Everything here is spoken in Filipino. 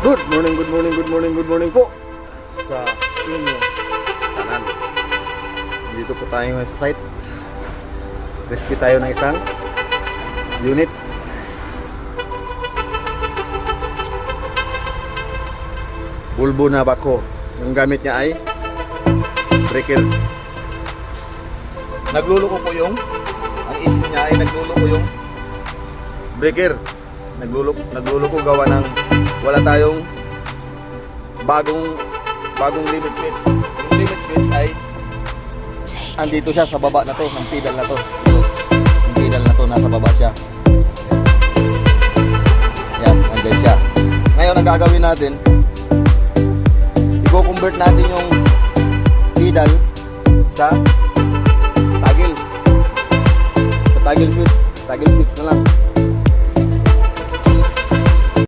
Good morning po sa inyo tanan. Dito po tayo ngayon sa site. Rescue tayo ng isang unit. Bulbo na bako. Yung gamit niya ay breaker. Nagluloko po yung ang isip niya ay nagluloko yung breaker. Nagluloko gawa ng wala tayong bagong limit switch. Yung limit switch ay andito siya sa baba na to, ng pedal na to. Yung pedal na to nasa baba siya. Yan, andyan siya. Ngayon ang gagawin natin, i-convert natin yung pedal sa toggle. Sa toggle switch na lang.